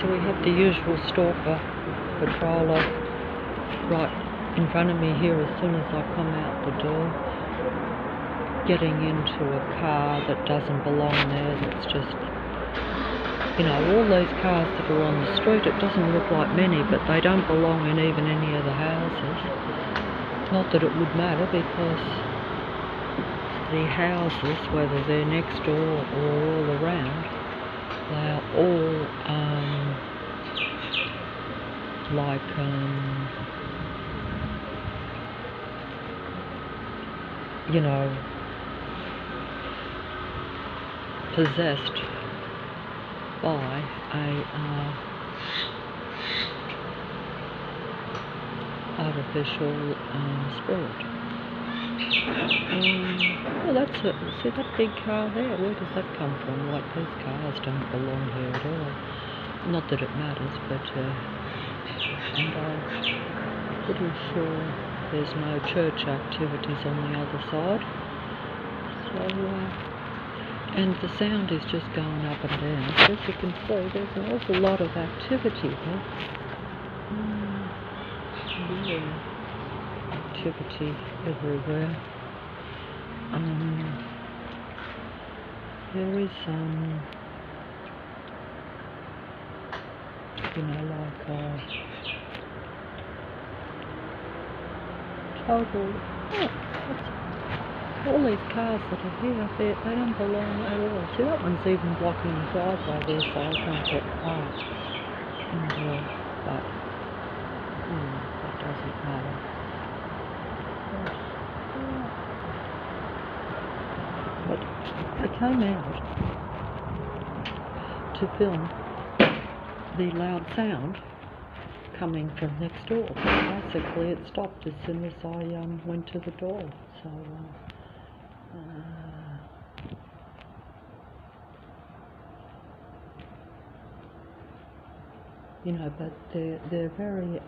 so we have the usual stalker patroller right in front of me here as soon as I come out the door, getting into a car that doesn't belong there, that's just, you know, all those cars that are on the street, it doesn't look like many, but they don't belong in even any of the houses. Not that it would matter, because the houses, whether they're next door or all around, they are all you know, possessed by a artificial spirit. Well, that's it. See that big car there? Where does that come from? Like, those cars don't belong here at all. Not that it matters, but and I'm pretty sure there's no church activities on the other side. So, and the sound is just going up and down. So as you can see, there's an awful lot of activity here. Yeah. Activity everywhere. There is you know, like total, all these cars that are here, they don't belong at all. See, that one's even blocking the driveway there, so I can't get past. And but that doesn't matter. But I came out to film the loud sound coming from next door. Basically, it stopped as soon as I went to the door. So, you know, but they're very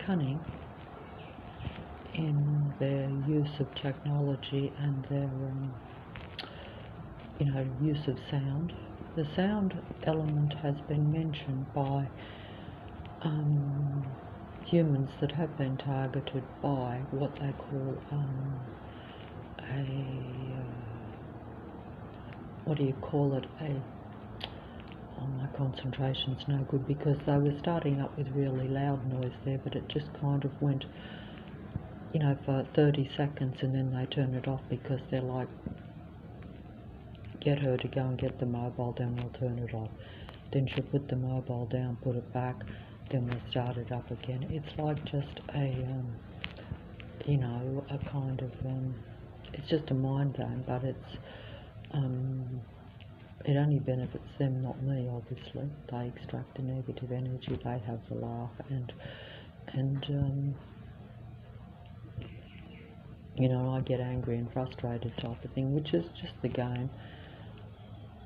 cunning in their use of technology and their you know, use of sound. The sound element has been mentioned by humans that have been targeted by what they call what do you call it? My concentration's no good, because they were starting up with really loud noise there, but it just kind of went, you know, for 30 seconds, and then they turn it off because they're like, get her to go and get the mobile, then we'll turn it off. Then she'll put the mobile down, put it back, then we'll start it up again. It's like just a, you know, a kind of, it's just a mind game, but it's, it only benefits them, not me, obviously. They extract the negative energy, they have the laugh, and you know, I get angry and frustrated type of thing, which is just the game.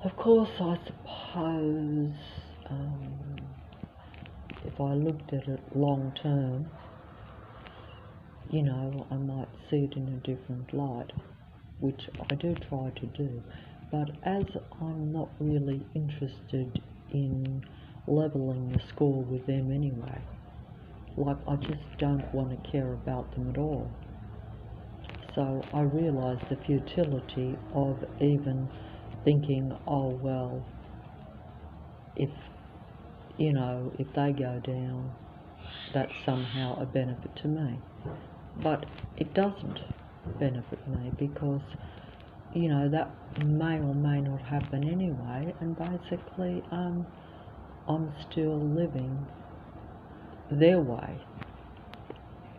Of course, I suppose if I looked at it long term, you know, I might see it in a different light, which I do try to do. But as I'm not really interested in levelling the score with them anyway, like, I just don't want to care about them at all. So I realise the futility of even thinking, oh well, if, you know, if they go down, that's somehow a benefit to me. But it doesn't benefit me, because, you know, that may or may not happen anyway, and basically I'm still living their way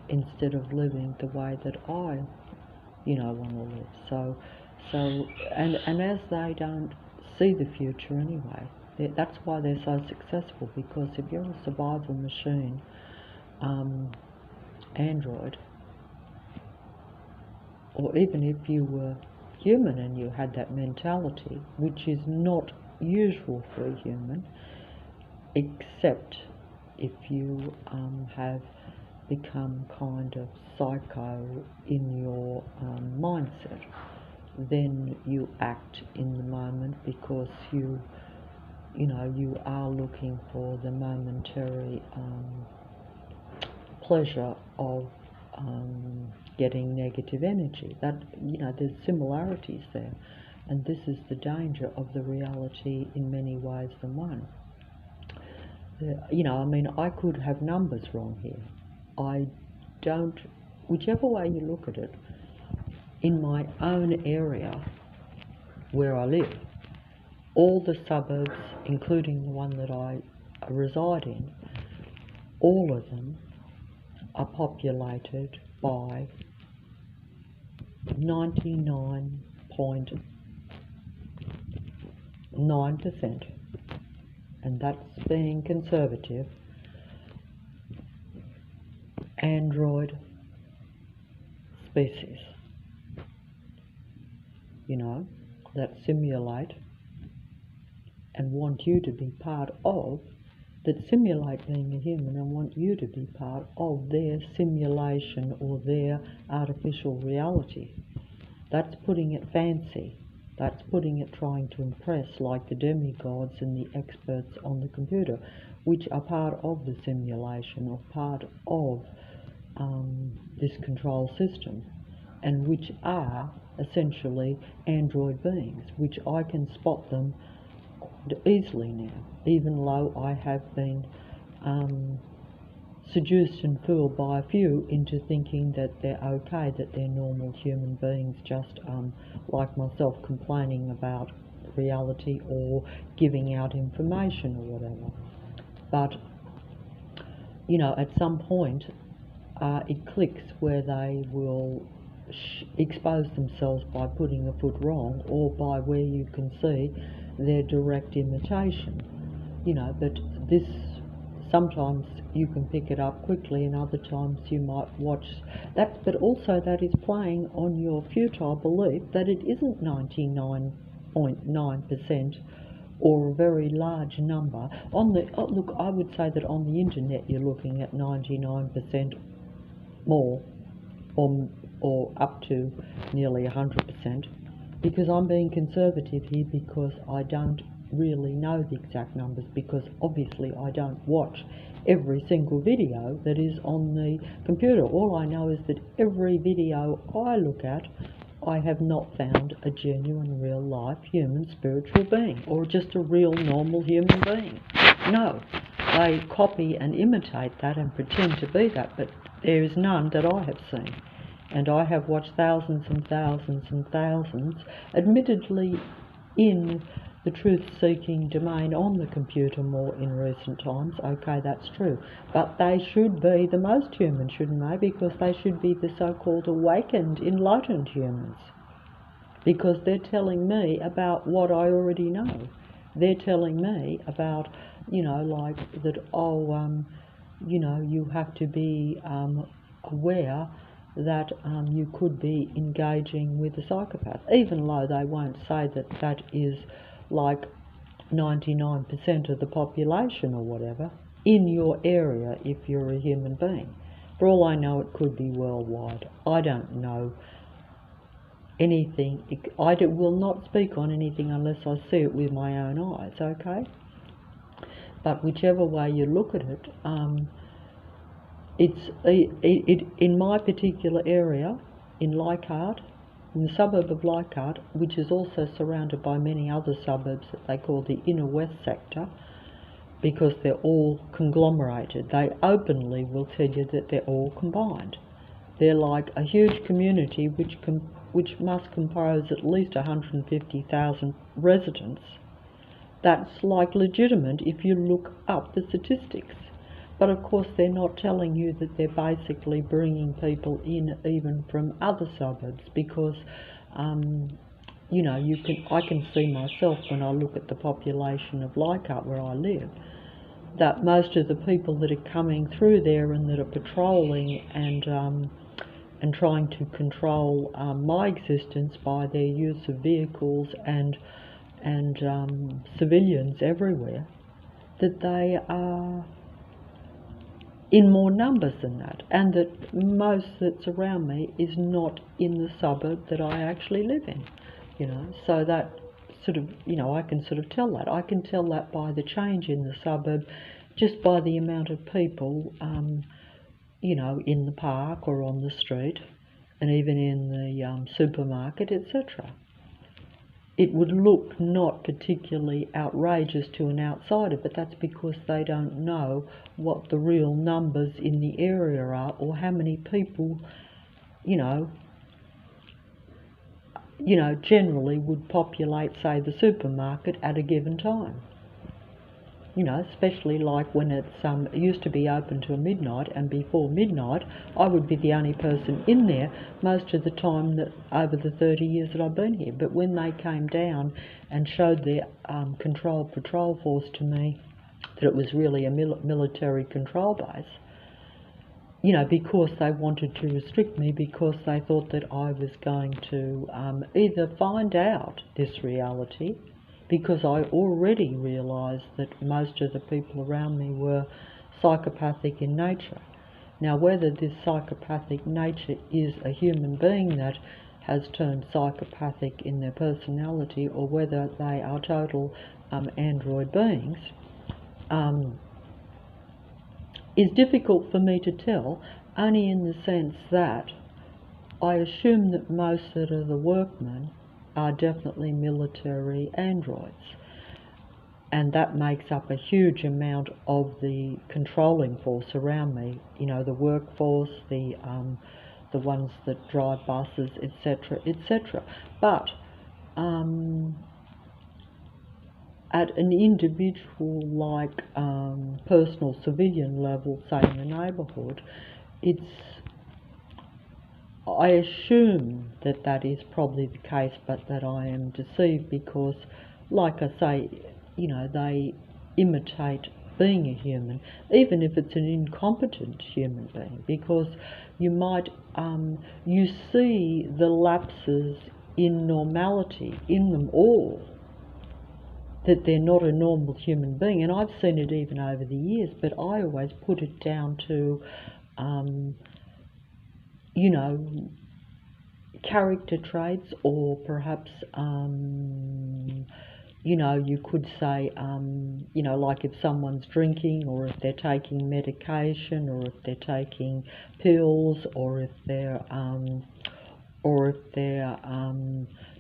instead of living the way that I, you know, want to live. So and as they don't see the future anyway, that's why they're so successful, because if you're a survival machine, android, or even if you were human and you had that mentality, which is not usual for a human, except if you have become kind of psycho in your mindset, then you act in the moment because you you know, you are looking for the momentary pleasure of getting negative energy. That, you know, there's similarities there, and this is the danger of the reality in many ways than one. You know, I mean, I could have numbers wrong here. I don't, whichever way you look at it, in my own area where I live, all the suburbs, including the one that I reside in, all of them are populated by 99.9%, and that's being conservative, android species, you know, that simulate and want you to be part of, that simulate being a human and want you to be part of their simulation or their artificial reality. That's putting it fancy. That's putting it trying to impress, like the demigods and the experts on the computer, which are part of the simulation or part of this control system, and which are essentially android beings, which I can spot them easily now, even though I have been seduced and fooled by a few into thinking that they're okay, that they're normal human beings, just like myself, complaining about reality or giving out information or whatever. But, you know, at some point it clicks where they will expose themselves by putting a foot wrong, or by where you can see their direct imitation, you know. But this, sometimes you can pick it up quickly, and other times you might watch that, but also that is playing on your futile belief that it isn't 99.9% or a very large number. On the look, I would say that on the internet you're looking at 99% more, or up to nearly 100%, because I'm being conservative here, because I don't really know the exact numbers, because obviously I don't watch every single video that is on the computer. All I know is that every video I look at, I have not found a genuine, real life human spiritual being, or just a real normal human being. No, they copy and imitate that and pretend to be that, but there is none that I have seen. And I have watched thousands and thousands and thousands, admittedly in the truth-seeking domain on the computer more in recent times. Okay, that's true. But they should be the most human, shouldn't they? Because they should be the so-called awakened, enlightened humans. Because they're telling me about what I already know. They're telling me about, you know, like that, you know, you have to be aware that you could be engaging with a psychopath, even though they won't say that that is like 99% of the population or whatever in your area if you're a human being. For all I know, it could be worldwide. I don't know anything. I will not speak on anything unless I see it with my own eyes, okay? But whichever way you look at it, in my particular area, in Leichhardt, in the suburb of Leichhardt, which is also surrounded by many other suburbs that they call the inner west sector, because they're all conglomerated. They openly will tell you that they're all combined. They're like a huge community which must compose at least 150,000 residents. That's like legitimate if you look up the statistics. But of course they're not telling you that they're basically bringing people in even from other suburbs, because you know, I can see myself when I look at the population of Leichhardt where I live, that most of the people that are coming through there and that are patrolling and trying to control my existence by their use of vehicles and civilians everywhere, that they are in more numbers than that, and that most that's around me is not in the suburb that I actually live in, you know. So that sort of, I can sort of tell that. I can tell that by the change in the suburb, just by the amount of people, in the park or on the street, and even in the supermarket, etc. It would look not particularly outrageous to an outsider, but that's because they don't know what the real numbers in the area are, or how many people, generally would populate, say, the supermarket at a given time. Especially like when it used to be open till midnight, and before midnight I would be the only person in there most of the time that over the 30 years that I've been here. But when they came down and showed their controlled patrol force to me, that it was really a military control base, because they wanted to restrict me, because they thought that I was going to either find out this reality, because I already realised that most of the people around me were psychopathic in nature. Now, whether this psychopathic nature is a human being that has turned psychopathic in their personality, or whether they are total android beings, is difficult for me to tell, only in the sense that I assume that most of the workmen are definitely military androids, and that makes up a huge amount of the controlling force around me, the workforce, the ones that drive buses, etc., etc. But at an individual, like personal civilian level, say in the neighbourhood, I assume that that is probably the case, but that I am deceived, because, like I say, they imitate being a human, even if it's an incompetent human being, because you might, you see the lapses in normality in them all, that they're not a normal human being. And I've seen it even over the years, but I always put it down to character traits, or perhaps, you could say, like if someone's drinking, or if they're taking medication, or if they're taking pills, or if they're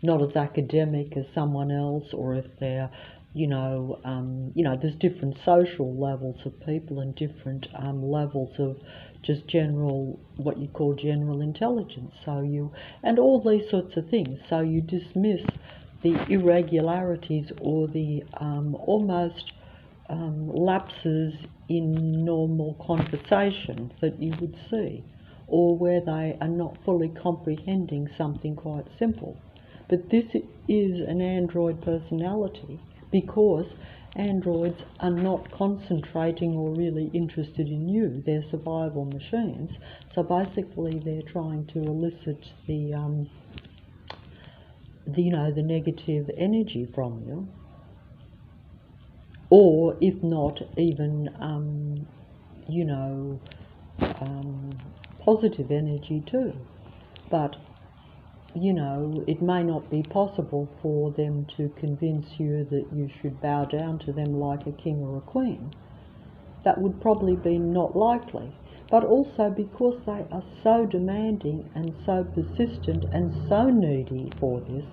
not as academic as someone else, or if they're, there's different social levels of people, and different levels of just general, what you call general intelligence. And all these sorts of things. So you dismiss the irregularities, or the almost lapses in normal conversation that you would see, or where they are not fully comprehending something quite simple. But this is an android personality, because androids are not concentrating or really interested in you. They're survival machines. So basically they're trying to elicit the negative energy from you, or if not, even positive energy too. But it may not be possible for them to convince you that you should bow down to them like a king or a queen. That would probably be not likely. But also because they are so demanding and so persistent and so needy for this,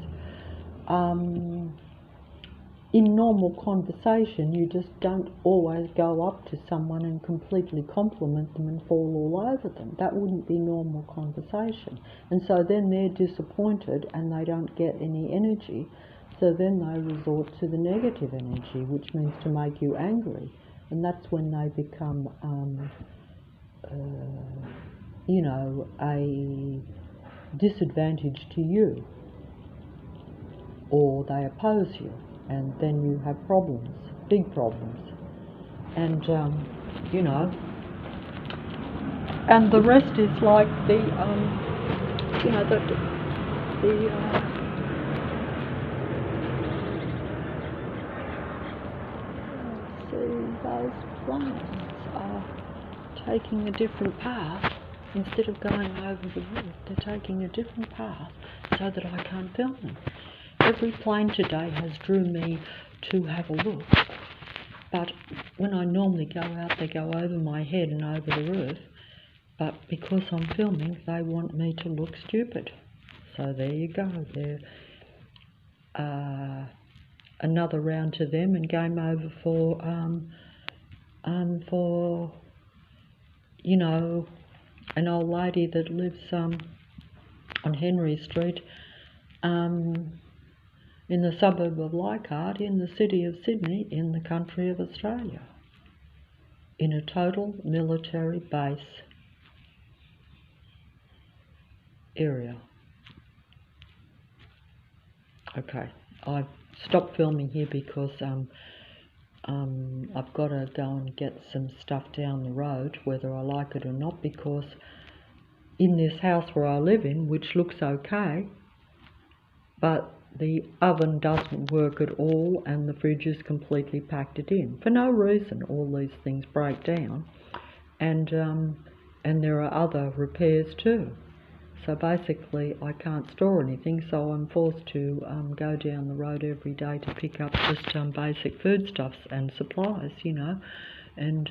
in normal conversation you just don't always go up to someone and completely compliment them and fall all over them. That wouldn't be normal conversation. And so then they're disappointed and they don't get any energy, so then they resort to the negative energy, which means to make you angry. And that's when they become a disadvantage to you, or they oppose you, and then you have problems, big problems. And and the rest is like those planes are taking a different path. Instead of going over the roof, they're taking a different path so that I can't film them. every plane today has drew me to have a look. But when I normally go out, they go over my head and over the roof. But because I'm filming, they want me to look stupid. So there you go. They're another round to them, and game over for you know, an old lady that lives on Henry Street in the suburb of Leichhardt in the city of Sydney in the country of Australia, in a total military base area. Okay, I've stopped filming here because I've got to go and get some stuff down the road, whether I like it or not, because in this house where I live in, which looks okay, but the oven doesn't work at all and the fridge is completely packed it in. For no reason, all these things break down, and there are other repairs too. So basically I can't store anything, so I'm forced to go down the road every day to pick up just basic foodstuffs and supplies, you know, and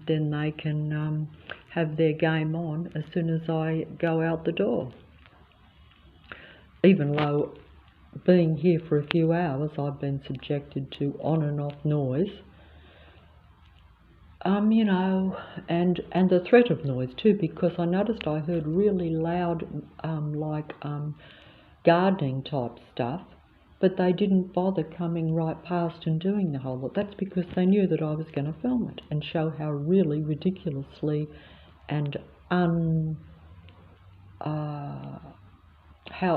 then they can have their game on as soon as I go out the door. Even though being here for a few hours I've been subjected to on and off noise, you know, and the threat of noise too, because I noticed I heard really loud, gardening type stuff, but they didn't bother coming right past and doing the whole lot. That's because they knew that I was going to film it and show how really ridiculously and how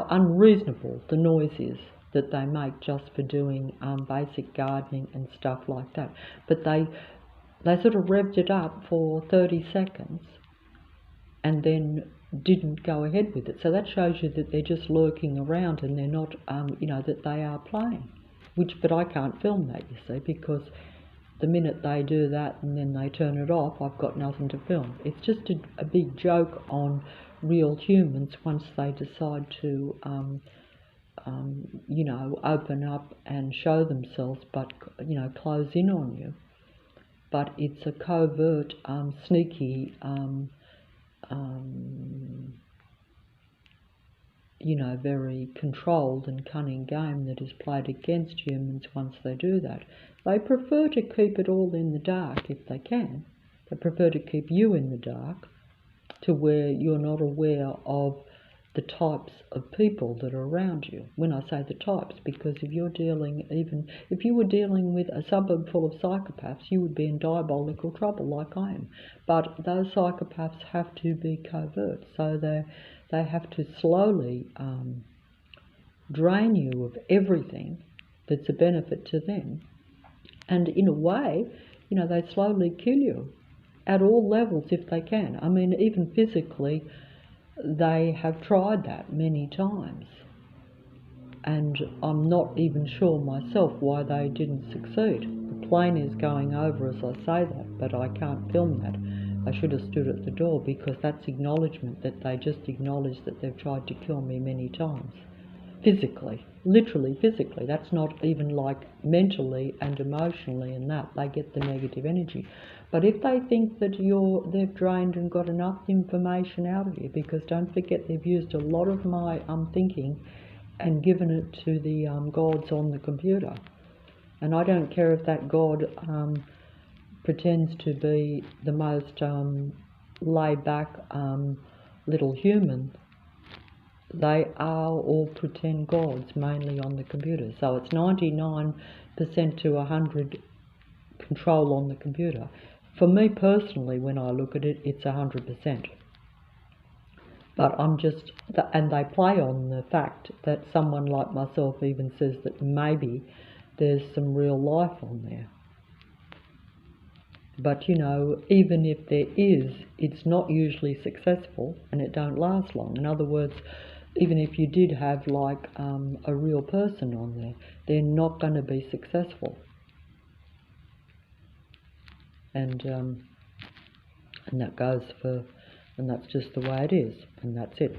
unreasonable the noise is that they make just for doing basic gardening and stuff like that. But they sort of revved it up for 30 seconds and then didn't go ahead with it. So that shows you that they're just lurking around and they're not, you know, that they are playing. But I can't film that, you see, because the minute they do that and then they turn it off, I've got nothing to film. It's just a big joke on real humans once they decide to, you know, open up and show themselves, but, you know, close in on you. But it's a covert, sneaky, you know, very controlled and cunning game that is played against humans once they do that. They prefer to keep it all in the dark if they can. They prefer to keep you in the dark to where you're not aware of the types of people that are around you. When I say the types, because if you're dealing, even if you were dealing with a suburb full of psychopaths, you would be in diabolical trouble like I am. But those psychopaths have to be covert, so they have to slowly drain you of everything that's a benefit to them. And in a way, you know, they slowly kill you at all levels if they can. I mean, even physically, they have tried that many times, and I'm not even sure myself why they didn't succeed. The plane is going over as I say that, but I can't film that. I should have stood at the door, because that's acknowledgement that they just acknowledged that they've tried to kill me many times. Physically, literally physically. That's not even like mentally and emotionally and that. They get the negative energy. But if they think that they've drained and got enough information out of you, because don't forget they've used a lot of my thinking and given it to the gods on the computer. And I don't care if that god pretends to be the most laid back little human. They are all pretend gods, mainly on the computer. So it's 99% to 100 control on the computer. For me personally, when I look at it, it's 100%. But I'm just, and they play on the fact that someone like myself even says that maybe there's some real life on there. But you know, even if there is, it's not usually successful and it don't last long. In other words, even if you did have like a real person on there, they're not going to be successful. And that goes for, and that's just the way it is, and that's it.